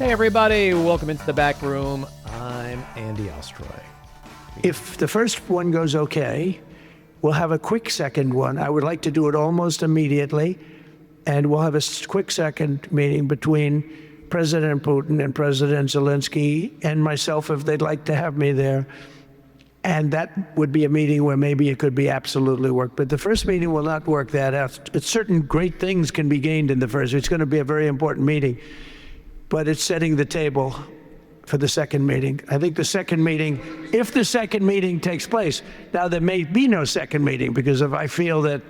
Hey, everybody. Welcome into the back room. I'm Andy Ostroy. If the first one goes okay, we'll have a quick second one. I would like to do it almost immediately. And we'll have a quick second meeting between President Putin and President Zelensky and myself if they'd like to have me there. And that would be a meeting where maybe it could be absolutely work. But the first meeting will not work that out. Certain great things can be gained in the first. It's going to be a very important meeting. But it's setting the table for the second meeting. I think the second meeting, if the second meeting takes place, now there may be no second meeting because if I feel that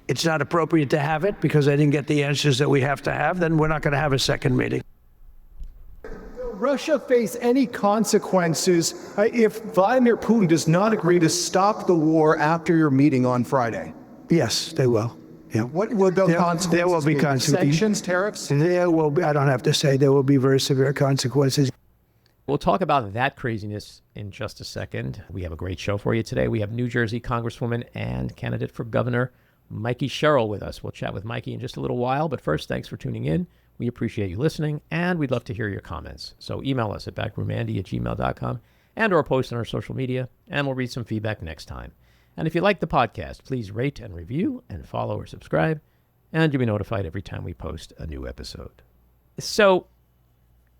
it's not appropriate to have it because I didn't get the answers that we have to have, then we're not going to have a second meeting. Russia face any consequences if Vladimir Putin does not agree to stop the war after your meeting on Friday? Yes, they will. Yeah. What would those consequences There will be be? consequences. Sanctions, tariffs? There will be, I don't have to say, there will be very severe consequences. We'll talk about that craziness in just a second. We have a great show for you today. We have New Jersey Congresswoman and candidate for governor, Mikie Sherrill, with us. We'll chat with Mikie in just a little while, but first, thanks for tuning in. We appreciate you listening, and we'd love to hear your comments. So email us at backroomandy@gmail.com and or post on our social media, and we'll read some feedback next time. And if you like the podcast, please rate and review and follow or subscribe, and you'll be notified every time we post a new episode. So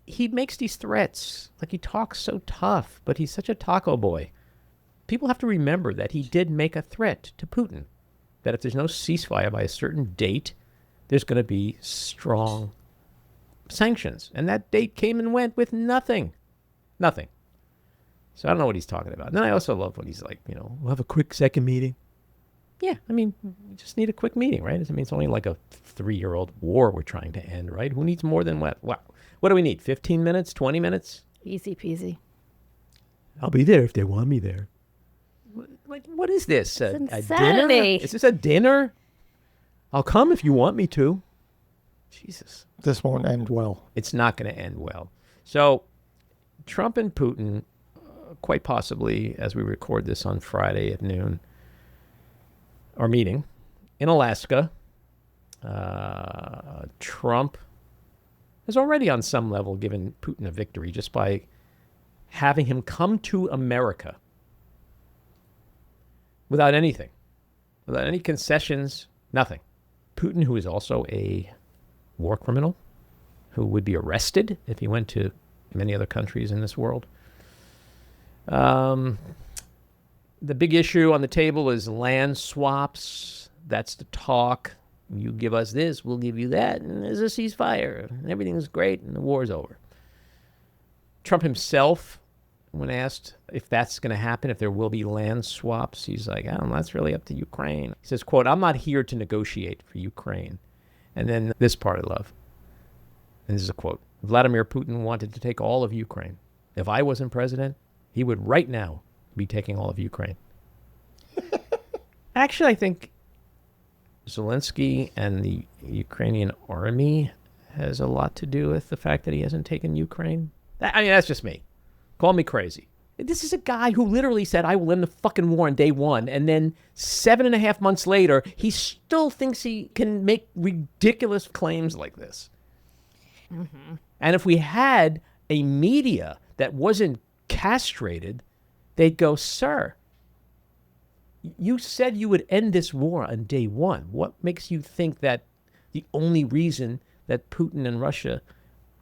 he makes these threats, like he talks so tough, but he's such a taco boy. People have to remember that he did make a threat to Putin, that if there's no ceasefire by a certain date, there's going to be strong sanctions. And that date came and went with nothing. Nothing. So I don't know what he's talking about. And then I also love when he's like, we'll have a quick second meeting. Yeah, I mean, we just need a quick meeting, right? I mean, it's only like a 3-year-old war we're trying to end, right? Who needs more than what? Wow. What do we need? 15 minutes? 20 minutes? Easy peasy. I'll be there if they want me there. What is this? A dinner? Insanity. Is this a dinner? I'll come if you want me to. Jesus. This won't end well. It's not going to end well. So Trump and Putin, quite possibly, as we record this on Friday at noon, are meeting in Alaska. Trump has already on some level given Putin a victory just by having him come to America without anything, without any concessions, nothing. Putin, who is also a war criminal, who would be arrested if he went to many other countries in this world. The big issue on the table is land swaps. That's the talk. You give us this, we'll give you that, and there's a ceasefire, and everything's great, and the war's over. Trump himself, when asked if that's going to happen, if there will be land swaps, he's like, I don't know, that's really up to Ukraine. He says, quote, I'm not here to negotiate for Ukraine. And then this part I love. And this is a quote. Vladimir Putin wanted to take all of Ukraine. If I wasn't president, he would right now be taking all of Ukraine. Actually, I think Zelensky and the Ukrainian army has a lot to do with the fact that he hasn't taken Ukraine. I mean, that's just me. Call me crazy. This is a guy who literally said, I will end the fucking war on day one. And then 7.5 months later, he still thinks he can make ridiculous claims like this. Mm-hmm. And if we had a media that wasn't castrated, they'd go, sir, you said you would end this war on day one. What makes you think that the only reason that Putin and Russia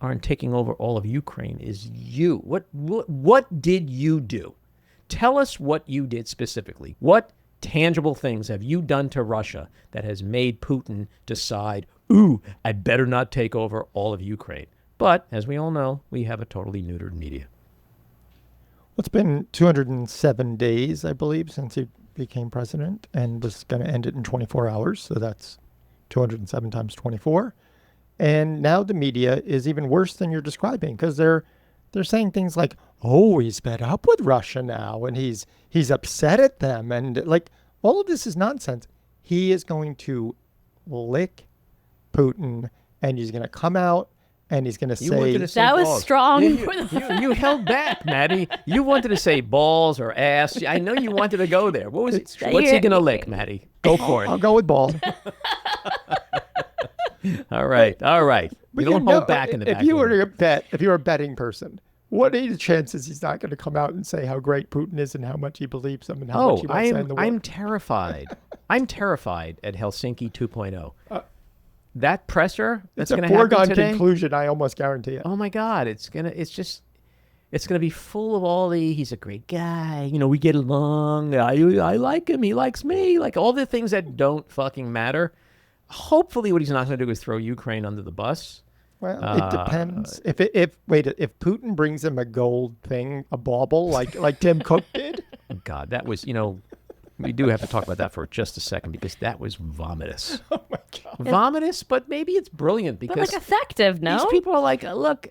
aren't taking over all of Ukraine is you? What did you do? Tell us what you did specifically. What tangible things have you done to Russia that has made Putin decide, ooh, I better not take over all of Ukraine? But as we all know, we have a totally neutered media. It's been 207 days, I believe, since he became president and was going to end it in 24 hours. So that's 207 times 24. And now the media is even worse than you're describing because they're saying things like, oh, he's fed up with Russia now and he's upset at them. And like all of this is nonsense. He is going to lick Putin and he's going to come out and he's going to say that was strong. You held back, Matty. You wanted to say balls or ass. I know you wanted to go there. What was it? What's he going to lick, Matty? Go for it. I'll go with balls. All right. All right. We But don't hold back in the back. If you were to bet, if you're a betting person, what are the chances he's not going to come out and say how great Putin is and how much he believes him and how much he wants to end the war? I'm terrified. I'm terrified at Helsinki 2.0. That presser that's it's a going to happen foregone today. conclusion, I almost guarantee it. Oh my God, it's gonna be full of all the, he's a great guy, you know, we get along, I like him, he likes me, like all the things that don't fucking matter. Hopefully what he's not going to do is throw Ukraine under the bus. Well, it depends. If Putin brings him a gold thing, a bauble like Tim Cook did. God, that was, you know, we do have to talk about that for just a second because that was vomitous. Oh my God. Vomitous, but maybe it's brilliant because But like effective, no? these people are like, look,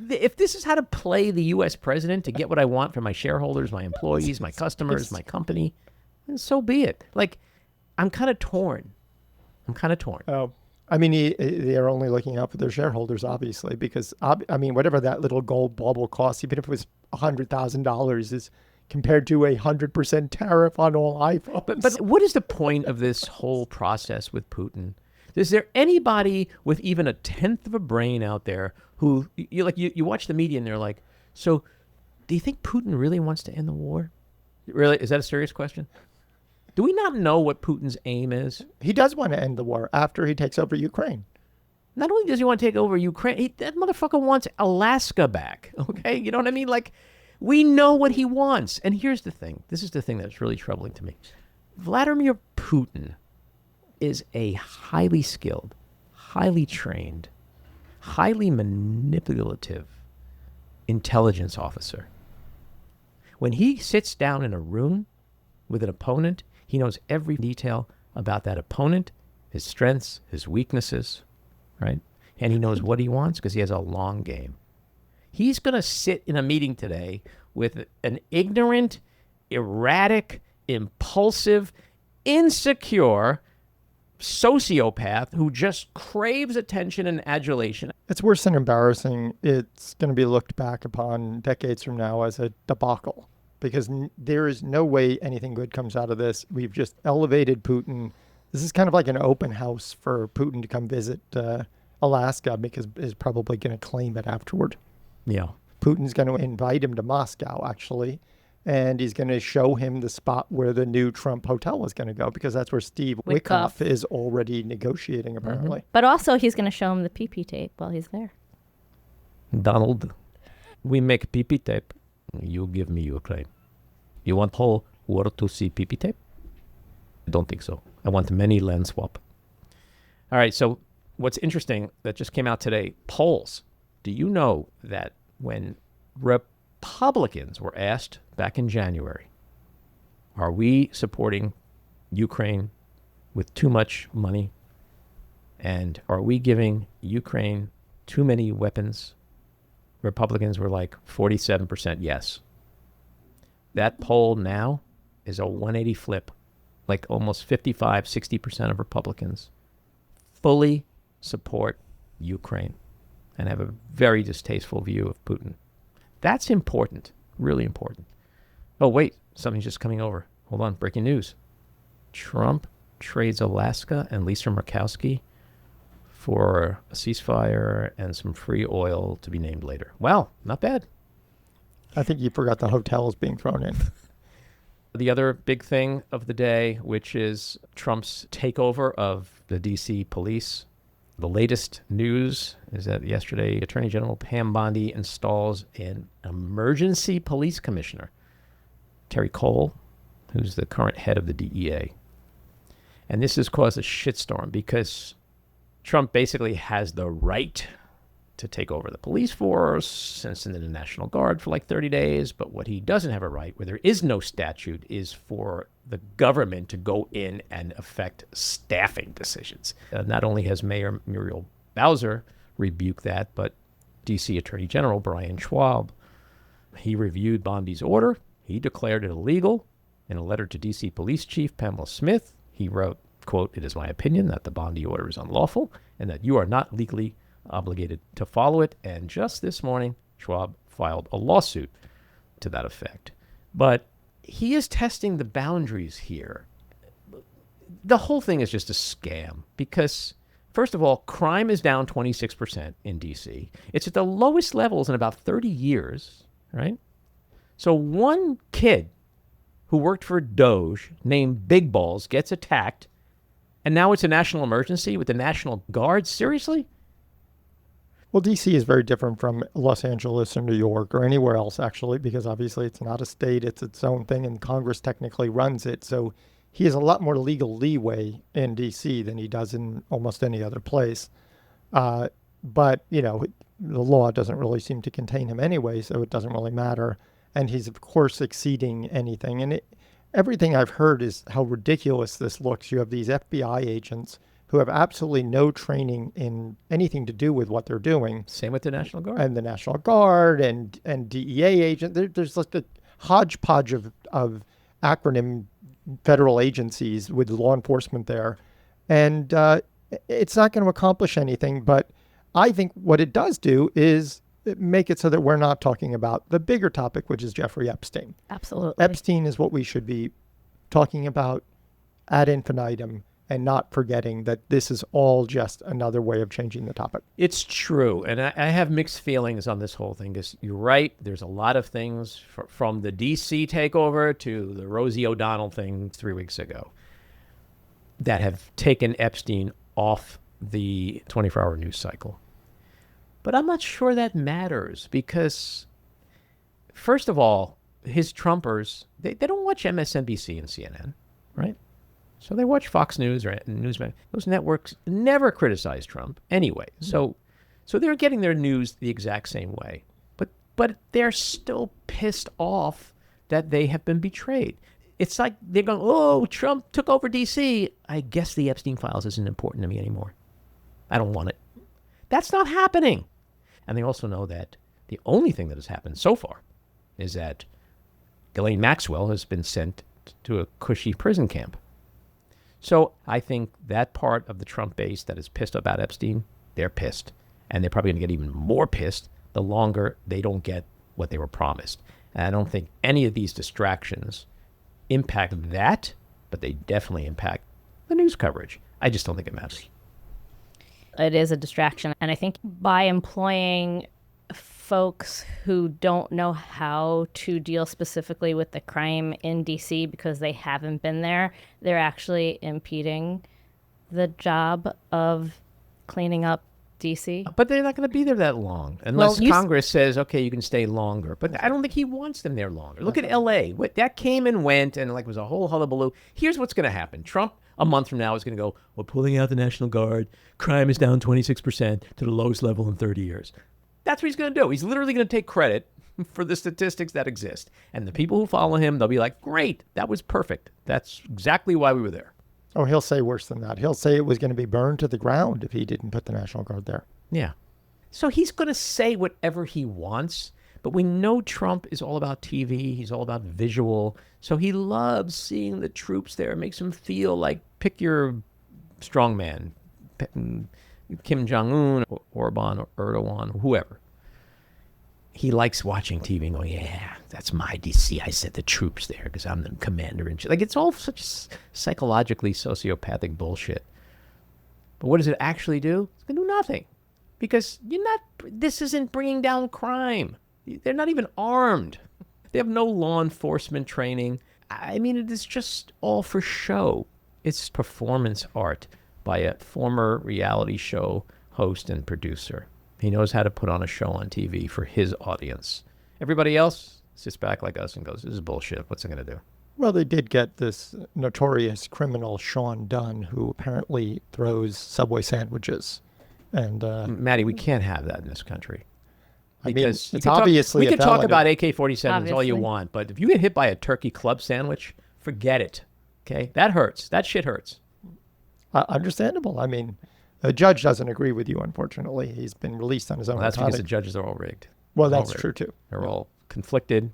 if this is how to play the U.S. president to get what I want from my shareholders, my employees, my customers, my company, then so be it. Like, I'm kind of torn. Oh, I mean, they're only looking out for their shareholders, obviously, because I mean, whatever that little gold bauble costs, even if it was $100,000, is compared to 100% tariff on all iPhones. But what is the point of this whole process with Putin? Is there anybody with even a tenth of a brain out there who you watch the media and they're like, so do you think Putin really wants to end the war? Really? Is that a serious question? Do we not know what Putin's aim is? He does want to end the war after he takes over Ukraine. Not only does he want to take over Ukraine, that motherfucker wants Alaska back. Okay? You know what I mean? Like, we know what he wants. And here's the thing. This is the thing that's really troubling to me. Vladimir Putin is a highly skilled, highly trained, highly manipulative intelligence officer. When he sits down in a room with an opponent, he knows every detail about that opponent, his strengths, his weaknesses, right? And he knows what he wants because he has a long game. He's going to sit in a meeting today with an ignorant, erratic, impulsive, insecure sociopath who just craves attention and adulation. It's worse than embarrassing. It's going to be looked back upon decades from now as a debacle because there is no way anything good comes out of this. We've just elevated Putin. This is kind of like an open house for Putin to come visit Alaska because he's probably going to claim it afterward. Yeah. Putin's going to invite him to Moscow, actually, and he's going to show him the spot where the new Trump hotel is going to go because that's where Steve Witkoff is already negotiating, apparently. Mm-hmm. But also he's going to show him the PP tape while he's there. Donald, we make PP tape. You give me Ukraine. You want whole world to see PP tape? I don't think so. I want many land swap. All right, so what's interesting that just came out today, polls. Do you know that when Republicans were asked back in January, are we supporting Ukraine with too much money? And are we giving Ukraine too many weapons? Republicans were like 47% yes. That poll now is a 180 flip. Like almost 55, 60% of Republicans fully support Ukraine and have a very distasteful view of Putin. That's important, really important. Oh, wait, something's just coming over. Hold on, breaking news. Trump trades Alaska and Lisa Murkowski for a ceasefire and some free oil to be named later. Wow, not bad. I think you forgot the hotels being thrown in. The other big thing of the day, which is Trump's takeover of the D.C. police. The latest news is that yesterday, Attorney General Pam Bondi installs an emergency police commissioner, Terry Cole, who's the current head of the DEA. And this has caused a shitstorm because Trump basically has the right to take over the police force and send in the National Guard for like 30 days. But what he doesn't have a right, where there is no statute, is for the government to go in and affect staffing decisions. Not only has Mayor Muriel Bowser rebuked that, but D.C. Attorney General Brian Schwab, he reviewed Bondi's order. He declared it illegal. In a letter to D.C. Police Chief Pamela Smith, he wrote, quote, "It is my opinion that the Bondi order is unlawful and that you are not legally obligated to follow it." And just this morning, Schwab filed a lawsuit to that effect. But he is testing the boundaries here. The whole thing is just a scam because First of all, crime is down 26% in D.C. It's at the lowest levels in about 30 years, right? So one kid who worked for Doge named Big Balls gets attacked, and now it's a national emergency with the National Guard? Seriously? Well, D.C. is very different from Los Angeles or New York or anywhere else, actually, because obviously it's not a state, it's its own thing, and Congress technically runs it. So he has a lot more legal leeway in D.C. than he does in almost any other place. But, you know, the law doesn't really seem to contain him anyway, so it doesn't really matter. And he's, of course, exceeding anything. And everything I've heard is how ridiculous this looks. You have these FBI agents who have absolutely no training in anything to do with what they're doing. Same with the National Guard. And the National Guard and DEA agent. There's like a hodgepodge of acronym federal agencies with law enforcement there. And it's not going to accomplish anything. But I think what it does do is make it so that we're not talking about the bigger topic, which is Jeffrey Epstein. Absolutely. Epstein is what we should be talking about ad infinitum, and not forgetting that this is all just another way of changing the topic. It's true. And I have mixed feelings on this whole thing, because you're right. There's a lot of things from the D.C. takeover to the Rosie O'Donnell thing 3 weeks ago that have taken Epstein off the 24-hour news cycle. But I'm not sure that matters, because, first of all, his Trumpers, they don't watch MSNBC and CNN, right? So they watch Fox News or Newsman. Those networks never criticize Trump anyway. So they're getting their news the exact same way. But they're still pissed off that they have been betrayed. It's like they're going, oh, Trump took over D.C. I guess the Epstein files isn't important to me anymore. I don't want it. That's not happening. And they also know that the only thing that has happened so far is that Ghislaine Maxwell has been sent to a cushy prison camp. So I think that part of the Trump base that is pissed about Epstein, they're pissed. And they're probably going to get even more pissed the longer they don't get what they were promised. And I don't think any of these distractions impact that, but they definitely impact the news coverage. I just don't think it matters. It is a distraction. And I think by employing folks who don't know how to deal specifically with the crime in D.C. because they haven't been there, they're actually impeding the job of cleaning up D.C. But they're not going to be there that long unless Congress says, okay, you can stay longer. But I don't think he wants them there longer. Look at L.A. That came and went and like was a whole hullabaloo. Here's what's going to happen. Trump, a month from now, is going to go, we're pulling out the National Guard. Crime is down 26% to the lowest level in 30 years. That's what he's going to do. He's literally going to take credit for the statistics that exist. And the people who follow him, they'll be like, great, that was perfect. That's exactly why we were there. Oh, he'll say worse than that. He'll say it was going to be burned to the ground if he didn't put the National Guard there. Yeah. So he's going to say whatever he wants, but we know Trump is all about TV. He's all about visual. So he loves seeing the troops there. It makes him feel like, pick your strongman, Kim Jong-un, or Orban, or Erdogan, or whoever. He likes watching TV and going, yeah, that's my DC. I sent the troops there because I'm the commander-in-chief. Like, it's all such psychologically sociopathic bullshit. But what does it actually do? It's going to do nothing. Because this isn't bringing down crime. They're not even armed. They have no law enforcement training. I mean, it is just all for show. It's performance art by a former reality show host and producer. He knows how to put on a show on TV for his audience. Everybody else sits back like us and goes, this is bullshit. What's it going to do? Well, they did get this notorious criminal, Sean Dunn, who apparently throws Subway sandwiches. And Matty, we can't have that in this country. Because it's obviously we can talk about Obviously. AK-47s all you want, but if you get hit by a turkey club sandwich, forget it. Okay? That hurts. That shit hurts. Understandable. I mean, the judge doesn't agree with you, unfortunately. He's been released on his own. Well, that's because the judges are all rigged. Well, that's true, too. They're all conflicted.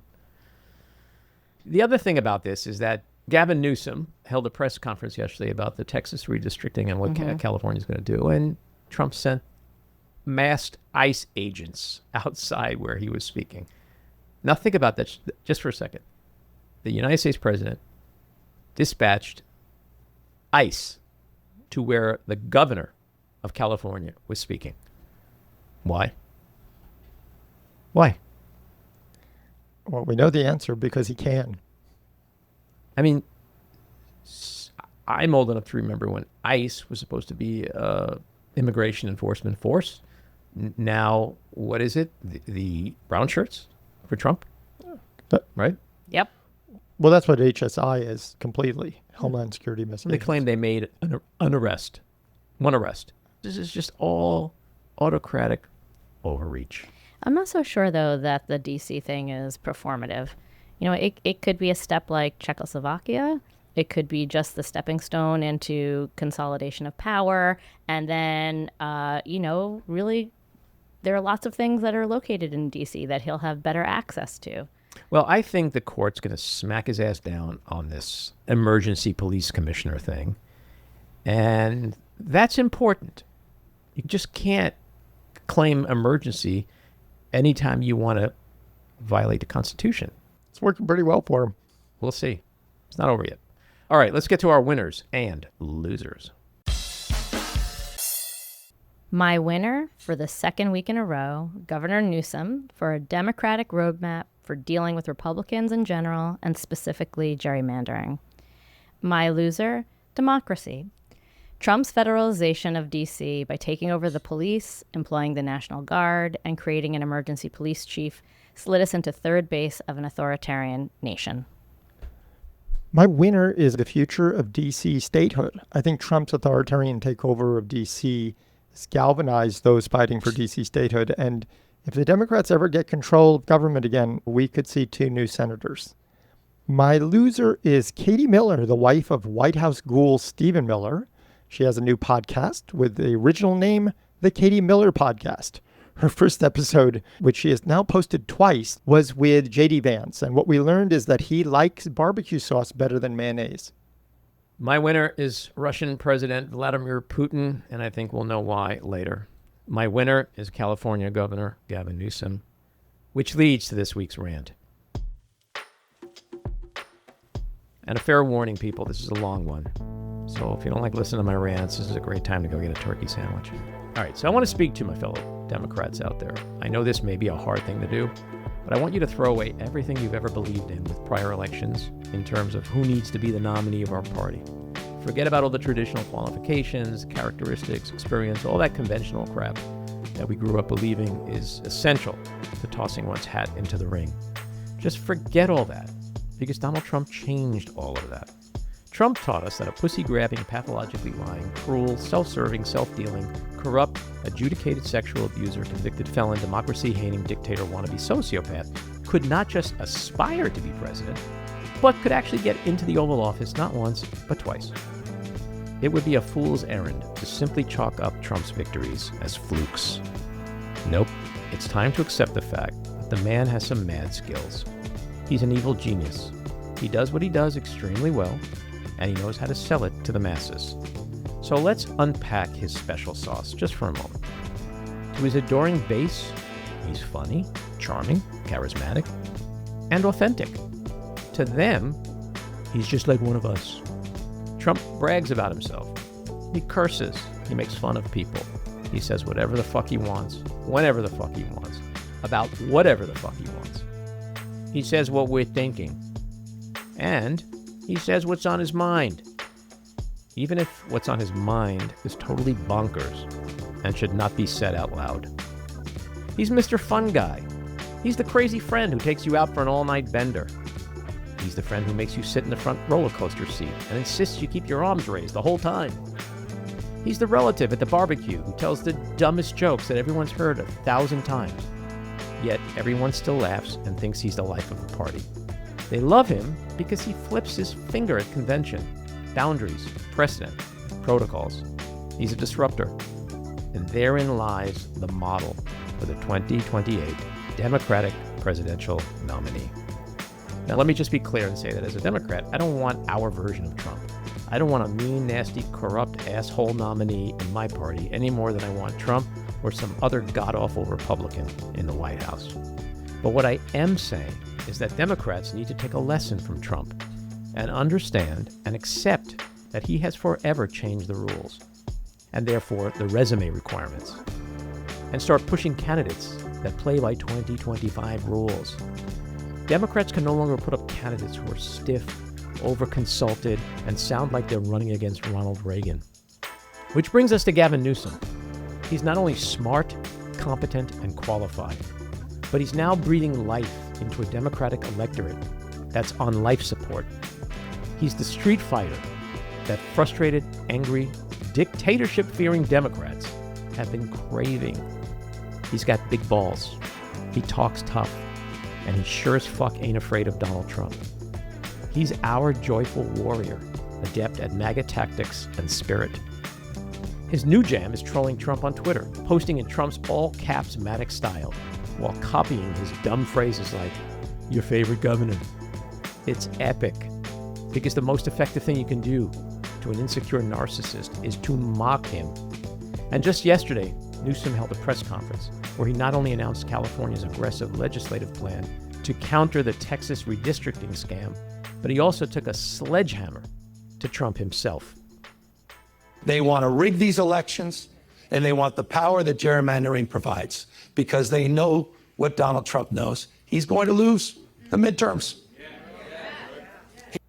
The other thing about this is that Gavin Newsom held a press conference yesterday about the Texas redistricting and what California is going to do. And Trump sent masked ICE agents outside where he was speaking. Now think about that just for a second. The United States president dispatched ICE to where the governor of California was speaking. Why? Why? Well, we know the answer because he can. I mean, I'm old enough to remember when ICE was supposed to be immigration enforcement force. Now, what is it? The brown shirts for Trump? Right? Yep. Well, that's what HSI is completely. Homeland Security Investigation. They claim they made an arrest. One arrest. This is just all autocratic overreach. I'm not so sure, though, that the DC thing is performative. You know, it could be a step like Czechoslovakia. It could be just the stepping stone into consolidation of power. And then, really, there are lots of things that are located in DC that he'll have better access to. Well, I think the court's going to smack his ass down on this emergency police commissioner thing. And that's important. You just can't claim emergency anytime you want to violate the Constitution. It's working pretty well for him. We'll see. It's not over yet. All right, let's get to our winners and losers. My winner for the second week in a row, Governor Newsom, for a Democratic roadmap for dealing with Republicans in general and specifically gerrymandering. My loser, democracy. Trump's federalization of D.C. by taking over the police, employing the National Guard, and creating an emergency police chief slid us into third base of an authoritarian nation. My winner is the future of D.C. statehood. I think Trump's authoritarian takeover of D.C. has galvanized those fighting for D.C. statehood. And if the Democrats ever get control of government again, we could see 2 new senators. My loser is Katie Miller, the wife of White House ghoul Stephen Miller. She has a new podcast with the original name, The Katie Miller Podcast. Her first episode, which she has now posted twice, was with J.D. Vance. And what we learned is that he likes barbecue sauce better than mayonnaise. My winner is Russian President Vladimir Putin, and I think we'll know why later. My winner is California Governor Gavin Newsom, which leads to this week's rant. And a fair warning, people, this is a long one. So if you don't like listening to my rants, this is a great time to go get a turkey sandwich. All right, so I want to speak to my fellow Democrats out there. I know this may be a hard thing to do, but I want you to throw away everything you've ever believed in with prior elections in terms of who needs to be the nominee of our party. Forget about all the traditional qualifications, characteristics, experience, all that conventional crap that we grew up believing is essential to tossing one's hat into the ring. Just forget all that, because Donald Trump changed all of that. Trump taught us that a pussy-grabbing, pathologically lying, cruel, self-serving, self-dealing, corrupt, adjudicated sexual abuser, convicted felon, democracy-hating dictator wannabe sociopath could not just aspire to be president, but could actually get into the Oval Office not once, but twice. It would be a fool's errand to simply chalk up Trump's victories as flukes. Nope, it's time to accept the fact that the man has some mad skills. He's an evil genius. He does what he does extremely well, and he knows how to sell it to the masses. So let's unpack his special sauce just for a moment. To his adoring base, he's funny, charming, charismatic, and authentic. To them, he's just like one of us. Trump brags about himself. He curses. He makes fun of people. He says whatever the fuck he wants, whenever the fuck he wants, about whatever the fuck he wants. He says what we're thinking. And he says what's on his mind. Even if what's on his mind is totally bonkers and should not be said out loud. He's Mr. Fun Guy. He's the crazy friend who takes you out for an all-night bender. He's the friend who makes you sit in the front roller coaster seat and insists you keep your arms raised the whole time. He's the relative at the barbecue who tells the dumbest jokes that everyone's heard 1,000 times. Yet everyone still laughs and thinks he's the life of the party. They love him because he flips his finger at convention, boundaries, precedent, protocols. He's a disruptor. And therein lies the model for the 2028 Democratic presidential nominee. Now, let me just be clear and say that as a Democrat, I don't want our version of Trump. I don't want a mean, nasty, corrupt asshole nominee in my party any more than I want Trump or some other god-awful Republican in the White House. But what I am saying is that Democrats need to take a lesson from Trump and understand and accept that he has forever changed the rules. and therefore the resume requirements, and start pushing candidates that play by 2025 rules. Democrats can no longer put up candidates who are stiff, over-consulted, and sound like they're running against Ronald Reagan. Which brings us to Gavin Newsom. He's not only smart, competent, and qualified, but he's now breathing life into a Democratic electorate that's on life support. He's the street fighter that frustrated, angry, dictatorship-fearing Democrats have been craving. He's got big balls. He talks tough. And he sure as fuck ain't afraid of Donald Trump. He's our joyful warrior, adept at MAGA tactics and spirit. His new jam is trolling Trump on Twitter, posting in Trump's all-caps Maddox style, while copying his dumb phrases like, "your favorite governor." It's epic, because the most effective thing you can do to an insecure narcissist is to mock him. And just yesterday, Newsom held a press conference where he not only announced California's aggressive legislative plan to counter the Texas redistricting scam, but he also took a sledgehammer to Trump himself. They want to rig these elections, and they want the power that gerrymandering provides, because they know what Donald Trump knows. He's going to lose the midterms.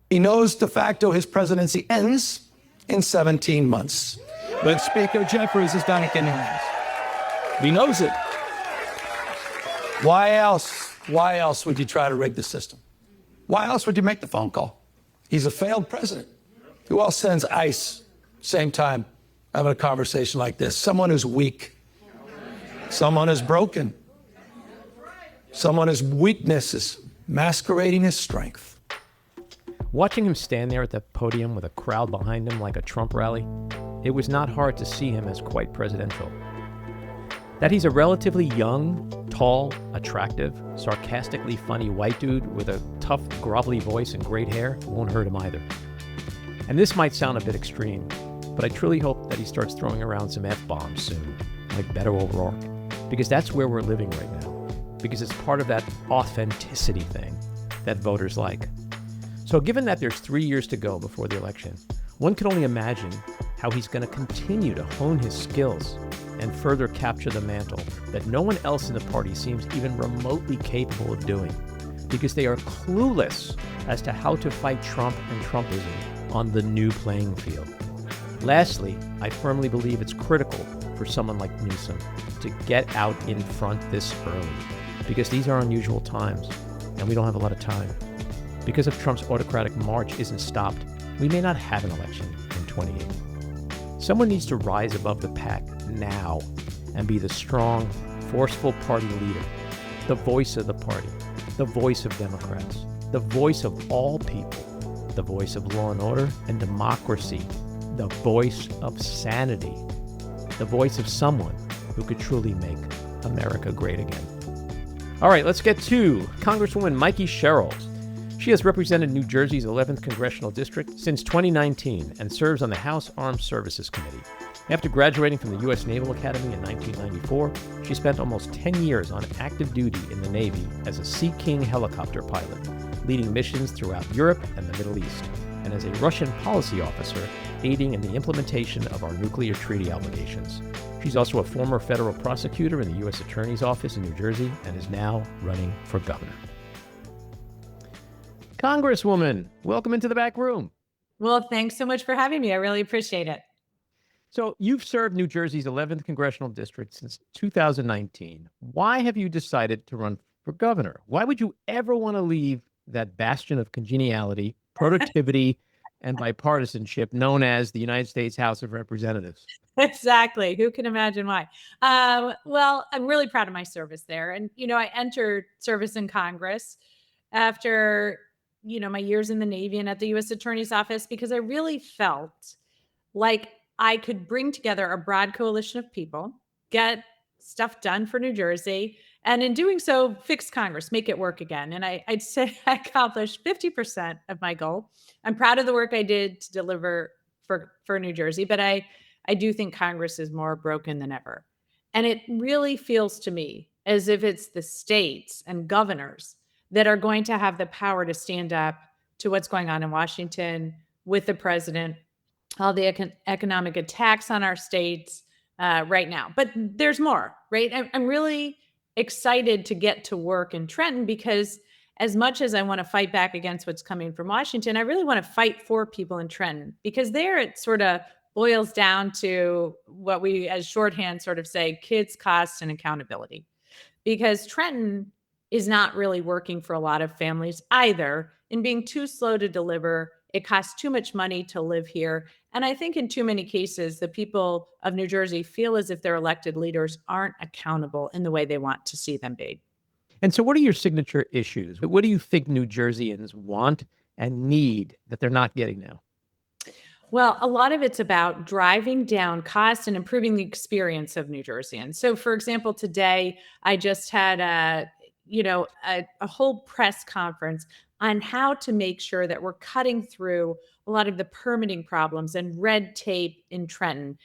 He knows de facto his presidency ends in 17 months. But Speaker Jeffries is back in hands. He knows it. Why else? Why else would you try to rig the system? Why else would you make the phone call? He's a failed president. Who else sends ICE, same time, having a conversation like this? Someone who's weak. Someone who's broken. Someone whose weakness is masquerading as strength. Watching him stand there at the podium with a crowd behind him like a Trump rally, it was not hard to see him as quite presidential. That he's a relatively young, tall, attractive, sarcastically funny white dude with a tough, grovelly voice and great hair won't hurt him either. And this might sound a bit extreme, but I truly hope that he starts throwing around some F-bombs soon, like Beto O'Rourke, because that's where we're living right now, because it's part of that authenticity thing that voters like. So given that there's 3 years to go before the election, one can only imagine how he's going to continue to hone his skills and further capture the mantle that no one else in the party seems even remotely capable of doing, because they are clueless as to how to fight Trump and Trumpism on the new playing field. Lastly, I firmly believe it's critical for someone like Newsom to get out in front this early, because these are unusual times, and we don't have a lot of time. Because if Trump's autocratic march isn't stopped, we may not have an election in 28. Someone needs to rise above the pack now and be the strong, forceful party leader, the voice of the party, the voice of Democrats, the voice of all people, the voice of law and order and democracy, the voice of sanity, the voice of someone who could truly make America great again. All right, let's get to Congresswoman Mikie Sherrill. She has represented New Jersey's 11th Congressional District since 2019 and serves on the House Armed Services Committee. After graduating from the U.S. Naval Academy in 1994, she spent almost 10 years on active duty in the Navy as a Sea King helicopter pilot, leading missions throughout Europe and the Middle East, and as a Russian policy officer, aiding in the implementation of our nuclear treaty obligations. She's also a former federal prosecutor in the U.S. Attorney's Office in New Jersey and is now running for governor. Congresswoman, welcome into the back room. Well, thanks so much for having me. I really appreciate it. So you've served New Jersey's 11th Congressional District since 2019. Why have you decided to run for governor? Why would you ever want to leave that bastion of congeniality, productivity, and bipartisanship known as the United States House of Representatives? Exactly. Who can imagine why? Well, I'm really proud of my service there. And, I entered service in Congress after my years in the Navy and at the U.S. Attorney's Office, because I really felt like I could bring together a broad coalition of people, get stuff done for New Jersey, and in doing so, fix Congress, make it work again. And I'd say I accomplished 50% of my goal. I'm proud of the work I did to deliver for New Jersey, but I do think Congress is more broken than ever. And it really feels to me as if it's the states and governors that are going to have the power to stand up to what's going on in Washington with the president all the economic attacks on our states right now. But there's more, right? I'm really excited to get to work in Trenton because as much as I want to fight back against what's coming from Washington, I really want to fight for people in Trenton because there it sort of boils down to what we as shorthand sort of say, kids, costs, and accountability. Because Trenton is not really working for a lot of families either in being too slow to deliver. It costs too much money to live here. And I think in too many cases, the people of New Jersey feel as if their elected leaders aren't accountable in the way they want to see them be. And so what are your signature issues? What do you think New Jerseyans want and need that they're not getting now? Well, a lot of it's about driving down costs and improving the experience of New Jerseyans. So, for example, today I just had a whole press conference on how to make sure that we're cutting through a lot of the permitting problems and red tape in Trenton,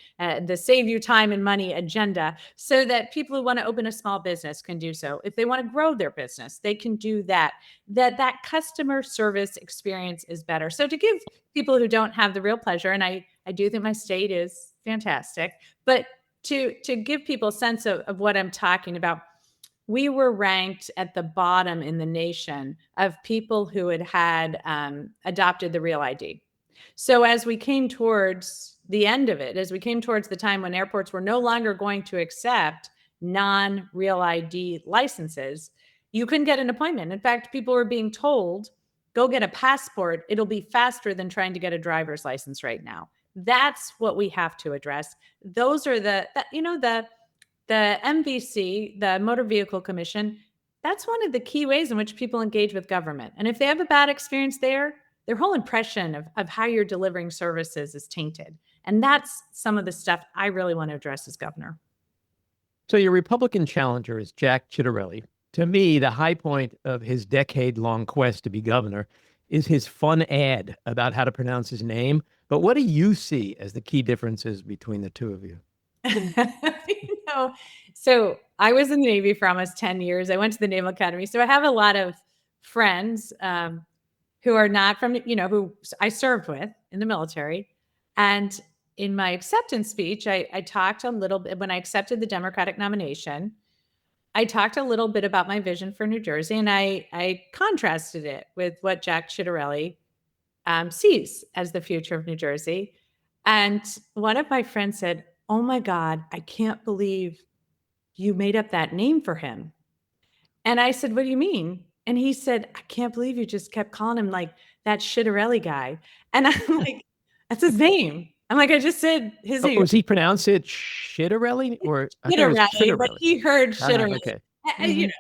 the save you time and money agenda, so that people who want to open a small business can do so. If they want to grow their business, they can do that. That customer service experience is better. So to give people who don't have the real pleasure, and I do think my state is fantastic, but to give people a sense of what I'm talking about, we were ranked at the bottom in the nation of people who had adopted the Real ID. So as we came towards the end of it, as we came towards the time when airports were no longer going to accept non-Real ID licenses, you couldn't get an appointment. In fact, people were being told, go get a passport. It'll be faster than trying to get a driver's license right now. That's what we have to address. Those are the MVC, the Motor Vehicle Commission, that's one of the key ways in which people engage with government. And if they have a bad experience there, their whole impression of how you're delivering services is tainted. And that's some of the stuff I really want to address as governor. So your Republican challenger is Jack Ciattarelli. To me, the high point of his decade-long quest to be governor is his fun ad about how to pronounce his name. But what do you see as the key differences between the two of you? So I was in the Navy for almost 10 years. I went to the Naval Academy. So I have a lot of friends who are not from, who I served with in the military. And in my acceptance speech, I talked a little bit, when I accepted the Democratic nomination, I talked a little bit about my vision for New Jersey, and I contrasted it with what Jack Ciattarelli sees as the future of New Jersey. And one of my friends said, "Oh my God, I can't believe you made up that name for him." And I said, "What do you mean?" And he said, "I can't believe you just kept calling him like that Ciattarelli guy." And I'm like, "That's his name." I'm like, "I just said his name." Was he pronounced it Ciattarelli or Ciattarelli, but he heard Ciattarelli. Okay. You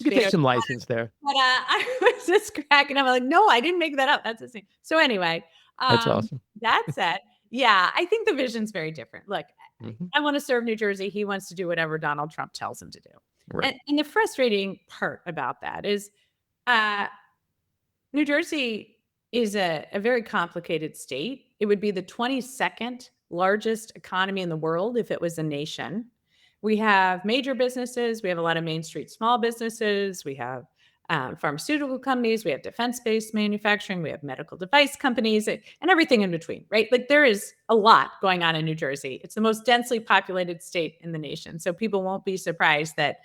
could take some license there. But I was just cracking up. I'm like, "No, I didn't make that up. That's his name." So anyway, That's awesome. That said, yeah, I think the vision's very different. Look, I want to serve New Jersey. He wants to do whatever Donald Trump tells him to do. Right. And the frustrating part about that is New Jersey is a very complicated state. It would be the 22nd largest economy in the world if it was a nation. We have major businesses. We have a lot of Main Street small businesses. We have pharmaceutical companies. We have defense-based manufacturing. We have medical device companies and everything in between, right? Like there is a lot going on in New Jersey. It's the most densely populated state in the nation. So people won't be surprised that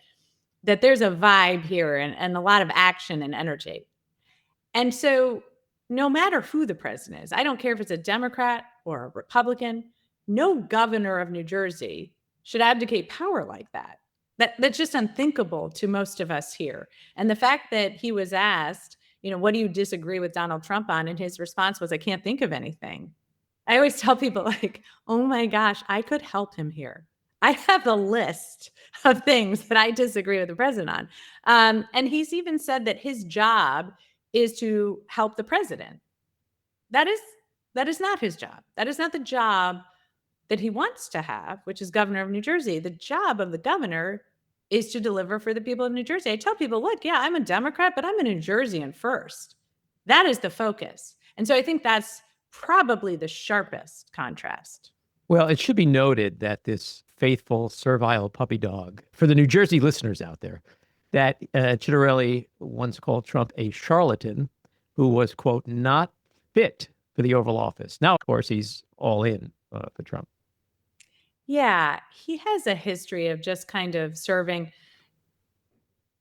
there's a vibe here and a lot of action and energy. And so no matter who the president is, I don't care if it's a Democrat or a Republican, no governor of New Jersey should abdicate power like that. That's just unthinkable to most of us here. And the fact that he was asked, what do you disagree with Donald Trump on? And his response was, "I can't think of anything." I always tell people like, oh my gosh, I could help him here. I have a list of things that I disagree with the president on. And he's even said that his job is to help the president. That is not his job. That is not the job that he wants to have, which is governor of New Jersey. The job of the governor is to deliver for the people of New Jersey. I tell people, look, yeah, I'm a Democrat, but I'm a New Jerseyan first. That is the focus. And so I think that's probably the sharpest contrast. Well, it should be noted that this faithful, servile puppy dog, for the New Jersey listeners out there, that Ciattarelli once called Trump a charlatan who was, quote, not fit for the Oval Office. Now, of course, he's all in for Trump. Yeah, he has a history of just kind of serving,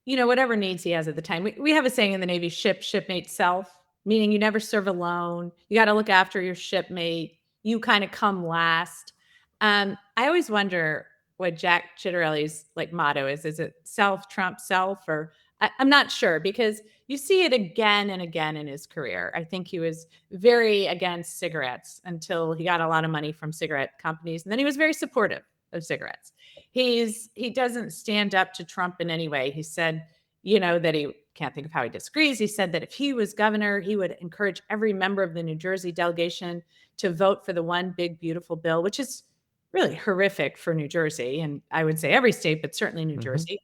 whatever needs he has at the time. We have a saying in the Navy, shipmate self, meaning you never serve alone. You got to look after your shipmate. You kind of come last. I always wonder what Jack Ciattarelli's motto is. Is it self, Trump, self? Or I'm not sure, because you see it again and again in his career. I think he was very against cigarettes until he got a lot of money from cigarette companies. And then he was very supportive of cigarettes. He doesn't stand up to Trump in any way. He said, that he can't think of how he disagrees. He said that if he was governor, he would encourage every member of the New Jersey delegation to vote for the one big, beautiful bill, which is really horrific for New Jersey. And I would say every state, but certainly New Jersey.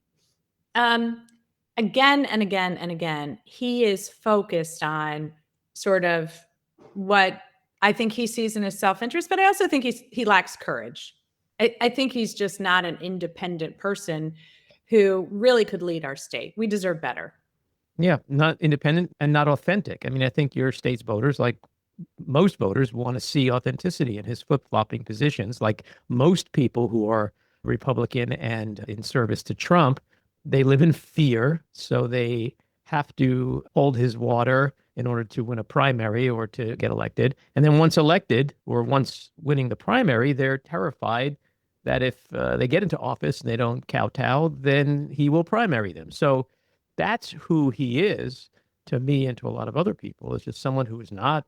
Again and again and again, he is focused on sort of what I think he sees in his self-interest, but I also think he lacks courage. I think he's just not an independent person who really could lead our state. We deserve better. Yeah, not independent and not authentic. I mean, I think your state's voters, like most voters, want to see authenticity in his flip-flopping positions. Like most people who are Republican and in service to Trump, they live in fear, so they have to hold his water in order to win a primary or to get elected. And then once elected, or once winning the primary, they're terrified that if they get into office and they don't kowtow, then he will primary them. So that's who he is to me and to a lot of other people. It's just someone who is not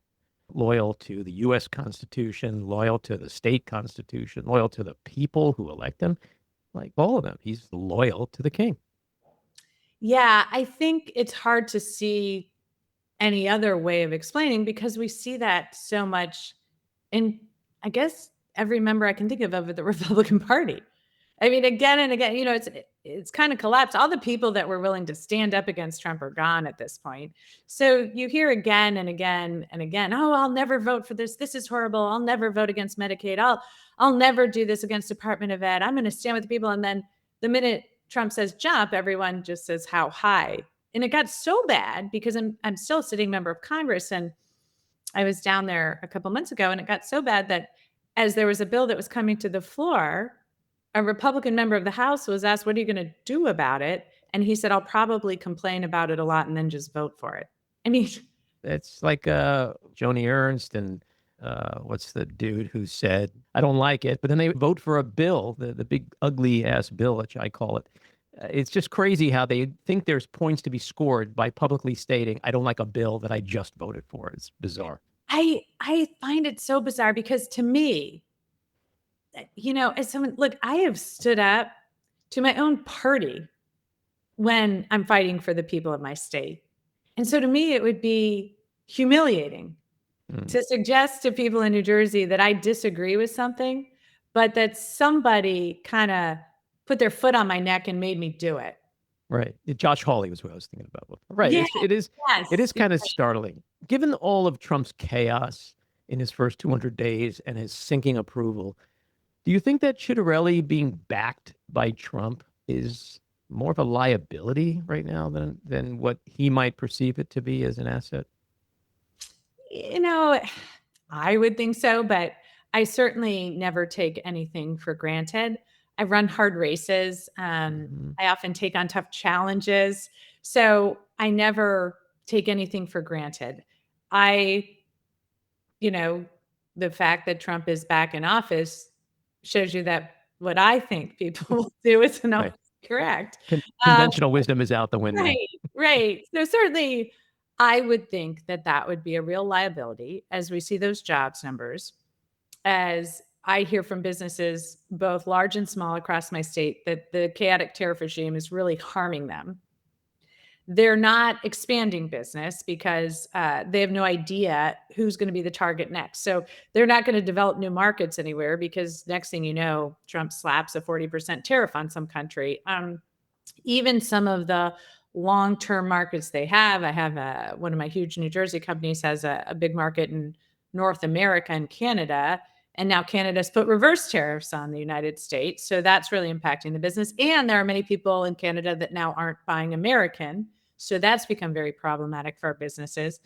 loyal to the U.S. Constitution, loyal to the state constitution, loyal to the people who elect him. Like all of them, he's loyal to the king. Yeah, I think it's hard to see any other way of explaining, because we see that so much in, I guess, every member I can think of the Republican Party. I mean, again and again, it's kind of collapsed. All the people that were willing to stand up against Trump are gone at this point. So you hear again and again and again, oh, I'll never vote for this. This is horrible. I'll never vote against Medicaid. I'll never do this against Department of Ed. I'm going to stand with the people. And then the minute Trump says jump, everyone just says how high. And it got so bad because I'm still a sitting member of Congress, and I was down there a couple months ago, and it got so bad that as there was a bill that was coming to the floor, a Republican member of the House was asked, what are you going to do about it? And he said, I'll probably complain about it a lot and then just vote for it. I mean, it's like Joni Ernst and what's the dude who said, I don't like it, but then they vote for a bill, the big ugly ass bill, which I call it. It's just crazy how they think there's points to be scored by publicly stating, I don't like a bill that I just voted for. It's bizarre. I find it so bizarre because to me, as someone, look, I have stood up to my own party when I'm fighting for the people of my state. And so to me, it would be humiliating to suggest to people in New Jersey that I disagree with something, but that somebody kind of put their foot on my neck and made me do it. Right. Josh Hawley was what I was thinking about. Right. Yeah, It is yes. kind of startling. Given all of Trump's chaos in his first 200 days and his sinking approval, do you think that Ciattarelli being backed by Trump is more of a liability right now than what he might perceive it to be as an asset? I would think so, but I certainly never take anything for granted. I run hard races. I often take on tough challenges. So I never take anything for granted. The fact that Trump is back in office shows you that what I think people will do is not correct. Conventional wisdom is out the window. Right. So certainly I would think that would be a real liability as we see those jobs numbers, as I hear from businesses, both large and small across my state, that the chaotic tariff regime is really harming them. They're not expanding business because they have no idea who's going to be the target next. So they're not going to develop new markets anywhere because next thing you know, Trump slaps a 40% tariff on some country. Even some of the long-term markets they have, I have one of my huge New Jersey companies has a big market in North America and Canada. And now Canada's put reverse tariffs on the United States. So that's really impacting the business. And there are many people in Canada that now aren't buying American. So that's become very problematic for our businesses.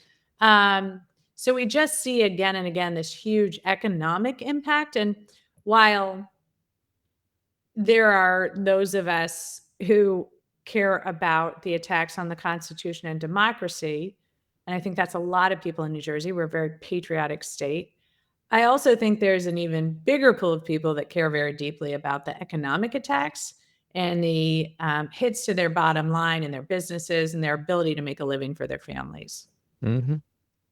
So we just see again and again this huge economic impact. And while there are those of us who care about the attacks on the Constitution and democracy, and I think that's a lot of people in New Jersey. We're a very patriotic state. I also think there's an even bigger pool of people that care very deeply about the economic attacks and the hits to their bottom line and their businesses and their ability to make a living for their families. Mm-hmm.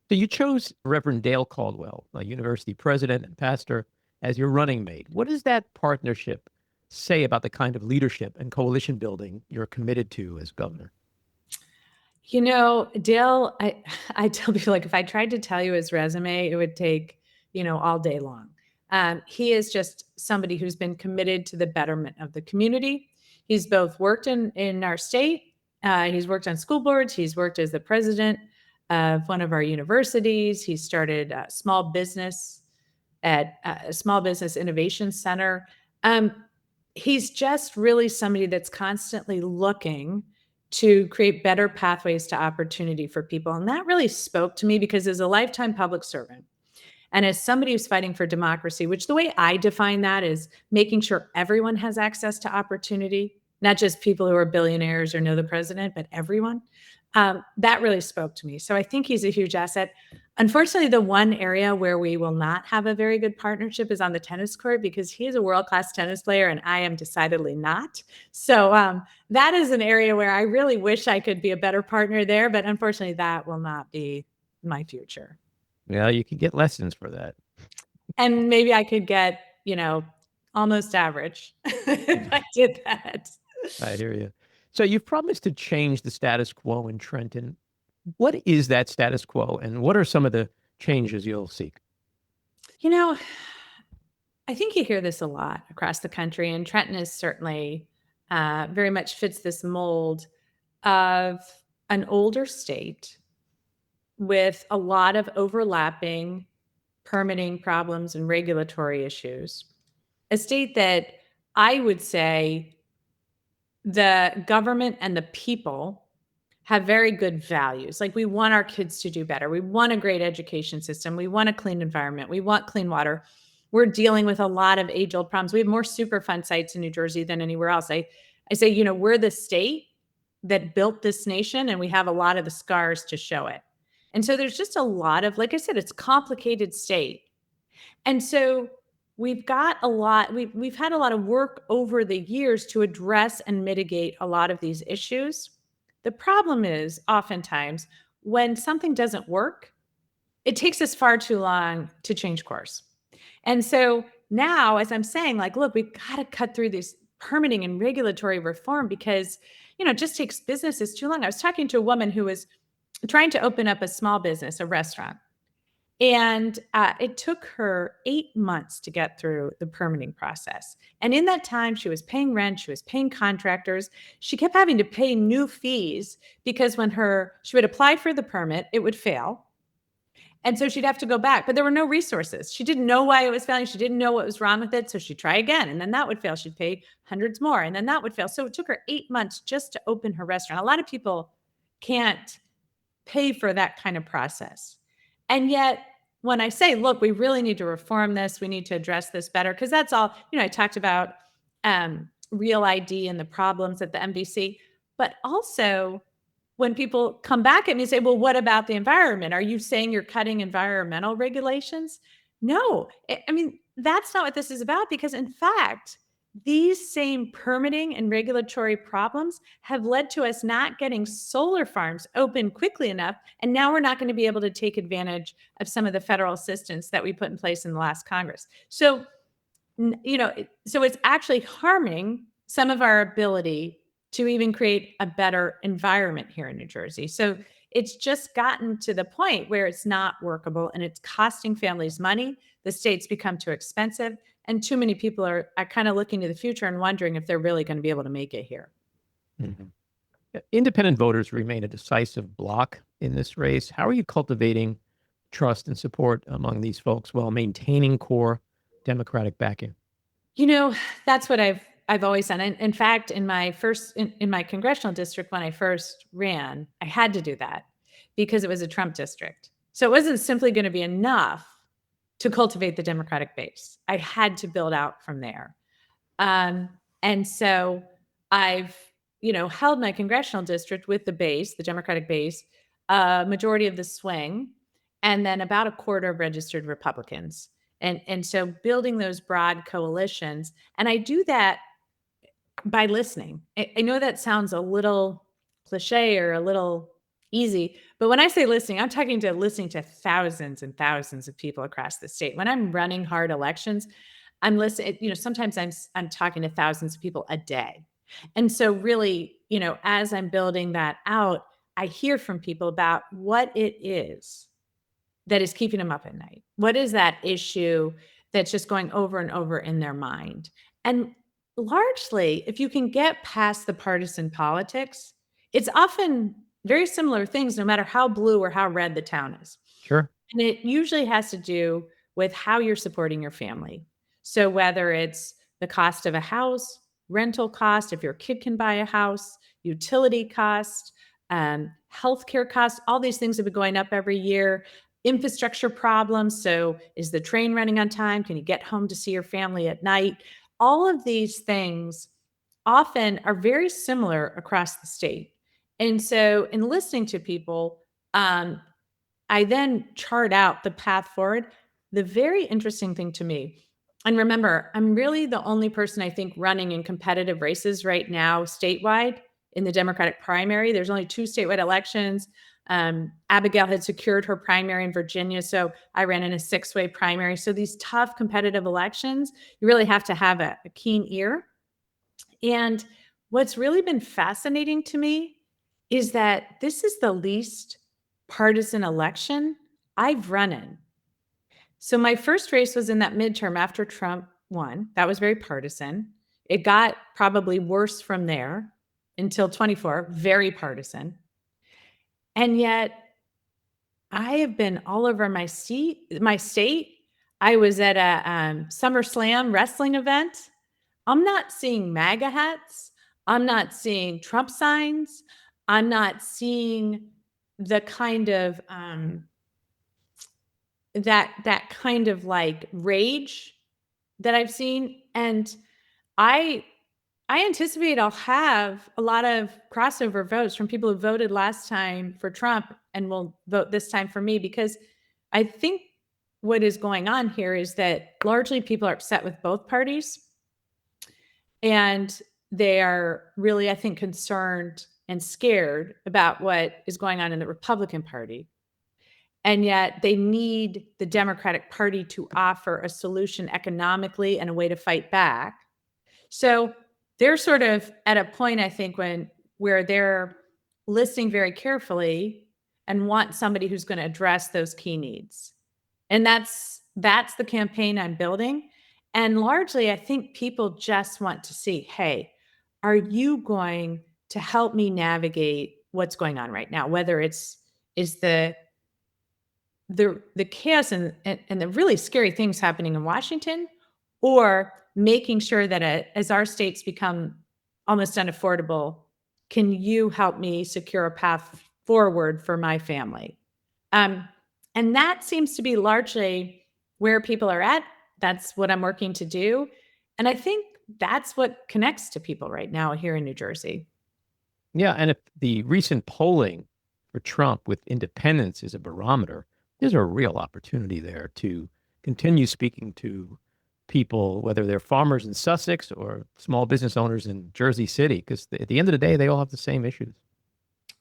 So you chose Reverend Dale Caldwell, a university president and pastor, as your running mate. What does that partnership say about the kind of leadership and coalition building you're committed to as governor? You know, Dale, I tell people, like, if I tried to tell you his resume, it would take, all day long. He is just somebody who's been committed to the betterment of the community. He's both worked in our state. He's worked on school boards. He's worked as the president of one of our universities. He started a small business at a small business innovation center. He's just really somebody that's constantly looking to create better pathways to opportunity for people. And that really spoke to me because as a lifetime public servant and as somebody who's fighting for democracy, which the way I define that is making sure everyone has access to opportunity, not just people who are billionaires or know the president, but everyone. That really spoke to me. So I think he's a huge asset. Unfortunately, the one area where we will not have a very good partnership is on the tennis court because he is a world-class tennis player and I am decidedly not. So that is an area where I really wish I could be a better partner there, but unfortunately that will not be my future. Well, you could get lessons for that. And maybe I could get, almost average if I did that. I hear you. So you've promised to change the status quo in Trenton. What is that status quo and what are some of the changes you'll seek? I think you hear this a lot across the country, and Trenton is certainly very much fits this mold of an older state with a lot of overlapping permitting problems and regulatory issues. A state that I would say the government and the people have very good values. Like we want our kids to do better. We want a great education system. We want a clean environment. We want clean water. We're dealing with a lot of age-old problems. We have more Superfund sites in New Jersey than anywhere else. I say, we're the state that built this nation and we have a lot of the scars to show it. And so there's just a lot of, like I said, it's a complicated state. And so we've got a lot, we've had a lot of work over the years to address and mitigate a lot of these issues. The problem is oftentimes when something doesn't work, it takes us far too long to change course. And so now, as I'm saying, like, look, we've got to cut through this permitting and regulatory reform because, it just takes businesses too long. I was talking to a woman who was trying to open up a small business, a restaurant. And it took her 8 months to get through the permitting process. And in that time, she was paying rent, she was paying contractors. She kept having to pay new fees because when she would apply for the permit, it would fail. And so she'd have to go back, but there were no resources. She didn't know why it was failing. She didn't know what was wrong with it. So she'd try again, and then that would fail. She'd pay hundreds more, and then that would fail. So it took her 8 months just to open her restaurant. A lot of people can't pay for that kind of process. And yet, when I say, look, we really need to reform this, we need to address this better, because that's all, I talked about Real ID and the problems at the MVC, but also when people come back at me and say, well, what about the environment? Are you saying you're cutting environmental regulations? No, that's not what this is about, because in fact, these same permitting and regulatory problems have led to us not getting solar farms open quickly enough. And now we're not going to be able to take advantage of some of the federal assistance that we put in place in the last Congress. So, so it's actually harming some of our ability to even create a better environment here in New Jersey. So it's just gotten to the point where it's not workable and it's costing families money. The state's become too expensive. And too many people are kind of looking to the future and wondering if they're really going to be able to make it here. Mm-hmm. Independent voters remain a decisive bloc in this race. How are you cultivating trust and support among these folks while maintaining core Democratic backing? That's what I've always done. In fact, in my congressional district, when I first ran, I had to do that because it was a Trump district. So it wasn't simply going to be enough to cultivate the Democratic base. I had to build out from there. And so I've, held my congressional district with the base, the Democratic base, majority of the swing, and then about a quarter of registered Republicans. And so building those broad coalitions. And I do that by listening. I know that sounds a little cliche or a little easy, but when I say listening, I'm listening to thousands and thousands of people across the state. When I'm running hard elections, I'm listening, sometimes I'm talking to thousands of people a day. And so really, as I'm building that out, I hear from people about what it is that is keeping them up at night. What is that issue that's just going over and over in their mind? And largely, if you can get past the partisan politics, it's often very similar things, no matter how blue or how red the town is. Sure. And it usually has to do with how you're supporting your family. So whether it's the cost of a house, rental cost, if your kid can buy a house, utility cost, healthcare costs, all these things have been going up every year. Infrastructure problems. So is the train running on time? Can you get home to see your family at night? All of these things often are very similar across the state. And so in listening to people, I then chart out the path forward. The very interesting thing to me, and remember, I'm really the only person I think running in competitive races right now statewide in the Democratic primary. There's only 2 statewide elections. Abigail had secured her primary in Virginia, so I ran in a 6-way primary. So these tough competitive elections, you really have to have a keen ear. And what's really been fascinating to me is that this is the least partisan election I've run in. So my first race was in that midterm after Trump won. That was very partisan. It got probably worse from there until 24, very partisan. And yet I have been all over my state. I was at a SummerSlam wrestling event. I'm not seeing MAGA hats. I'm not seeing Trump signs. I'm not seeing the kind of that kind of like rage that I've seen. And I anticipate I'll have a lot of crossover votes from people who voted last time for Trump and will vote this time for me, because I think what is going on here is that largely people are upset with both parties. And they are really, I think, concerned and scared about what is going on in the Republican Party. And yet they need the Democratic Party to offer a solution economically and a way to fight back. So they're sort of at a point, I think, where they're listening very carefully and want somebody who's going to address those key needs. And that's the campaign I'm building. And largely, I think people just want to see, hey, are you going to help me navigate what's going on right now? Whether is the chaos and the really scary things happening in Washington, or making sure that as our states become almost unaffordable, can you help me secure a path forward for my family? And that seems to be largely where people are at. That's what I'm working to do. And I think that's what connects to people right now here in New Jersey. Yeah. And if the recent polling for Trump with independents is a barometer, there's a real opportunity there to continue speaking to people, whether they're farmers in Sussex or small business owners in Jersey City, because at the end of the day, they all have the same issues.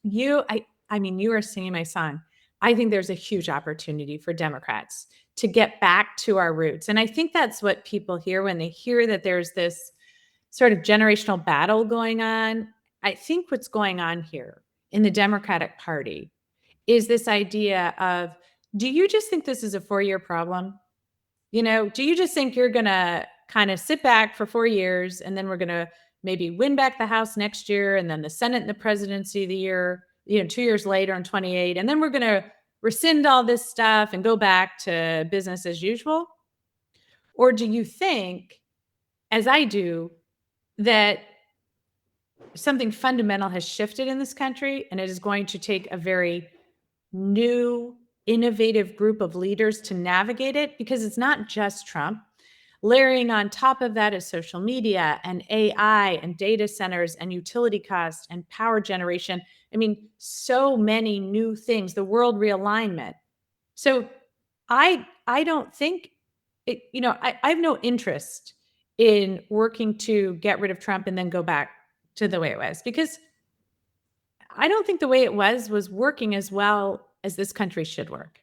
I mean, you are singing my song. I think there's a huge opportunity for Democrats to get back to our roots. And I think that's what people hear when they hear that there's this sort of generational battle going on. I think what's going on here in the Democratic Party is this idea of, do you just think this is a 4-year problem? Do you just think you're going to kind of sit back for 4 years and then we're going to maybe win back the House next year and then the Senate and the presidency the year, 2 years later in 28, and then we're going to rescind all this stuff and go back to business as usual? Or do you think, as I do, that something fundamental has shifted in this country and it is going to take a very new innovative group of leaders to navigate it, because it's not just Trump. Layering on top of that is social media and AI and data centers and utility costs and power generation. I mean, so many new things, the world realignment. So I don't think it, I have no interest in working to get rid of Trump and then go back to the way it was, because I don't think the way it was working as well as this country should work.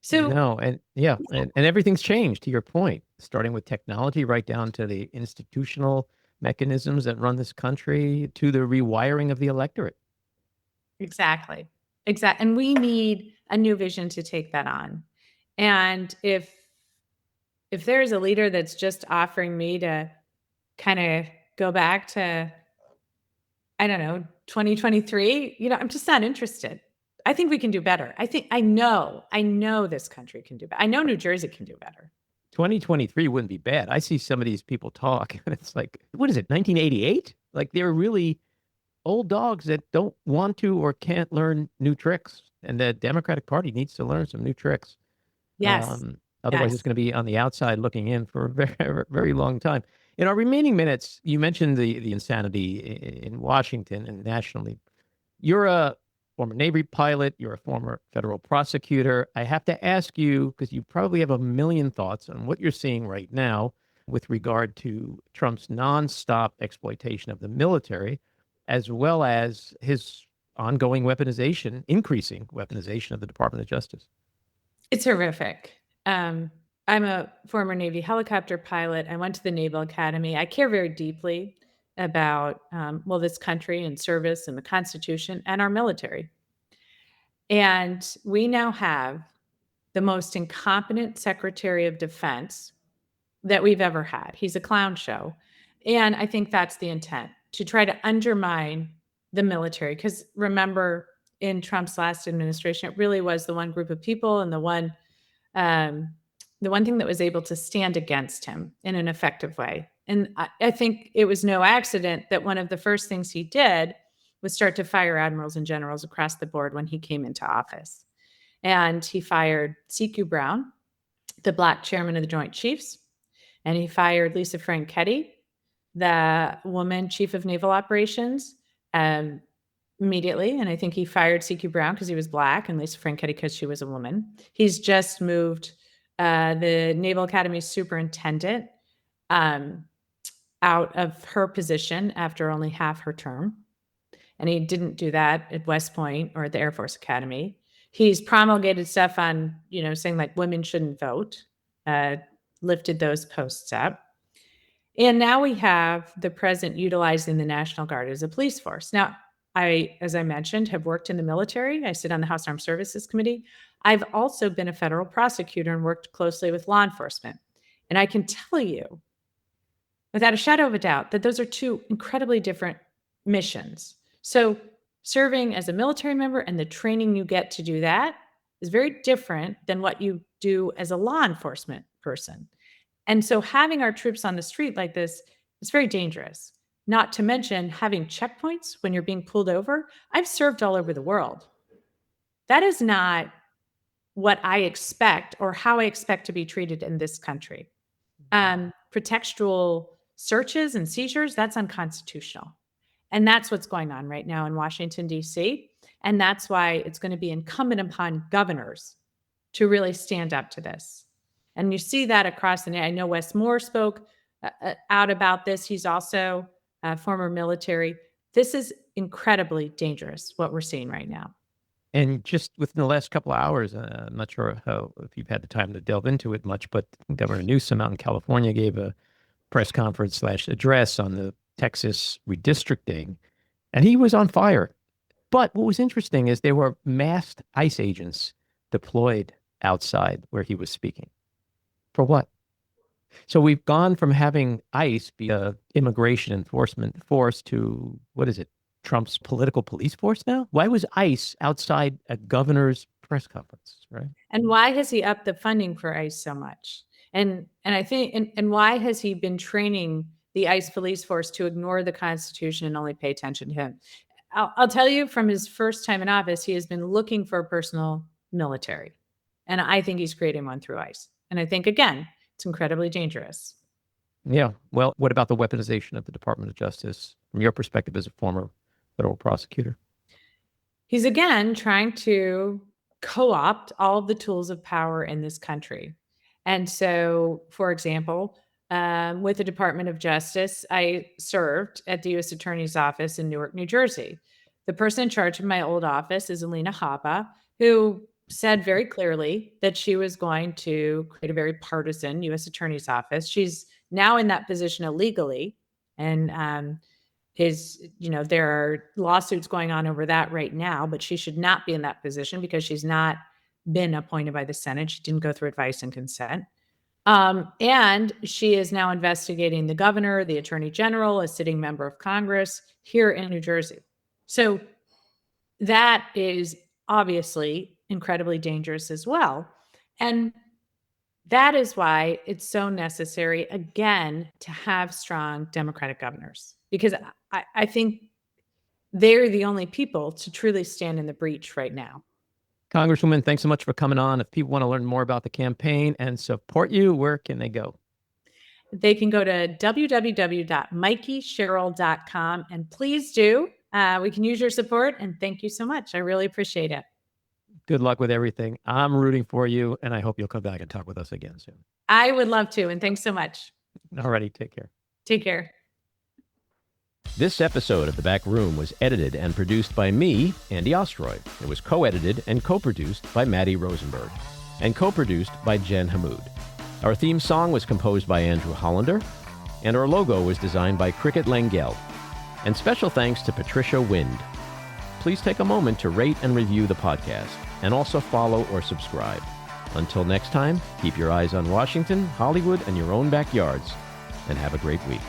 So No, and yeah, and everything's changed, to your point, starting with technology right down to the institutional mechanisms that run this country to the rewiring of the electorate. exactly. And we need a new vision to take that on. And if there's a leader that's just offering me to kind of go back to, I don't know, 2023, I'm just not interested. I think we can do better. I know this country can do better. I know New Jersey can do better. 2023 wouldn't be bad. I see some of these people talk, and it's like, what is it, 1988? Like, they're really old dogs that don't want to or can't learn new tricks. And the Democratic Party needs to learn some new tricks. Yes. Otherwise, Yes. it's going to be on the outside looking in for a very, very long time. In our remaining minutes, you mentioned the insanity in Washington and nationally. You're a former Navy pilot. You're a former federal prosecutor. I have to ask you, because you probably have a million thoughts on what you're seeing right now with regard to Trump's nonstop exploitation of the military, as well as his ongoing weaponization, increasing weaponization of the Department of Justice. It's horrific. I'm a former Navy helicopter pilot. I went to the Naval Academy. I care very deeply about, this country and service and the Constitution and our military. And we now have the most incompetent Secretary of Defense that we've ever had. He's a clown show. And I think that's the intent, to try to undermine the military. Because remember, in Trump's last administration, it really was the one group of people and the one thing that was able to stand against him in an effective way. And I think it was no accident that one of the first things he did was start to fire admirals and generals across the board when he came into office. And he fired C.Q. Brown, the Black chairman of the Joint Chiefs, and he fired Lisa Franchetti, the woman chief of naval operations, immediately. And I think he fired C.Q. Brown because he was Black and Lisa Franchetti because she was a woman. He's just moved the Naval Academy superintendent out of her position after only half her term. And he didn't do that at West Point or at the Air Force Academy. He's promulgated stuff on, saying like women shouldn't vote, lifted those posts up. And now we have the president utilizing the National Guard as a police force. Now, I, as I mentioned, have worked in the military. I sit on the House Armed Services Committee. I've also been a federal prosecutor and worked closely with law enforcement. And I can tell you, without a shadow of a doubt, that those are two incredibly different missions. So serving as a military member and the training you get to do that is very different than what you do as a law enforcement person. And so having our troops on the street like this is very dangerous. Not to mention having checkpoints when you're being pulled over. I've served all over the world. That is not what I expect or how I expect to be treated in this country. Pretextual searches and seizures, that's unconstitutional. And that's what's going on right now in Washington, D.C. And that's why it's going to be incumbent upon governors to really stand up to this. And you see that across the nation. I know Wes Moore spoke out about this. He's also former military. This is incredibly dangerous, what we're seeing right now. And just within the last couple of hours, I'm not sure if you've had the time to delve into it much, but Governor Newsom out in California gave a press conference / address on the Texas redistricting, and he was on fire. But what was interesting is there were masked ICE agents deployed outside where he was speaking. For what? So we've gone from having ICE be a immigration enforcement force to, what is it, Trump's political police force now? Why was ICE outside a governor's press conference, right? And why has he upped the funding for ICE so much? And I think, and why has he been training the ICE police force to ignore the Constitution and only pay attention to him? I'll tell you, from his first time in office, he has been looking for a personal military. And I think he's creating one through ICE. And I think, again, it's incredibly dangerous. Yeah. Well, what about the weaponization of the Department of Justice from your perspective as a former federal prosecutor? He's, again, trying to co-opt all of the tools of power in this country. And so, for example, with the Department of Justice, I served at the U.S. Attorney's Office in Newark, New Jersey. The person in charge of my old office is Alina Habba, who said very clearly that she was going to create a very partisan U.S. Attorney's Office. She's now in that position illegally, and there are lawsuits going on over that right now, but she should not be in that position because she's not been appointed by the Senate. She didn't go through advice and consent. And she is now investigating the governor, the attorney general, a sitting member of Congress here in New Jersey. So that is obviously incredibly dangerous as well. And that is why it's so necessary, again, to have strong Democratic governors, because I think they're the only people to truly stand in the breach right now. Congresswoman, thanks so much for coming on. If people want to learn more about the campaign and support you, where can they go? They can go to www.mikiesherrill.com, and please do. We can use your support, and thank you so much. I really appreciate it. Good luck with everything. I'm rooting for you, and I hope you'll come back and talk with us again soon. I would love to, and thanks so much. All righty, take care. Take care. This episode of The Back Room was edited and produced by me, Andy Ostroy. It was co-edited and co-produced by Matty Rosenberg and co-produced by Jen Hammoud. Our theme song was composed by Andrew Hollander, and our logo was designed by Cricket Langell. And special thanks to Patricia Wind. Please take a moment to rate and review the podcast, and also follow or subscribe. Until next time, keep your eyes on Washington, Hollywood, and your own backyards, and have a great week.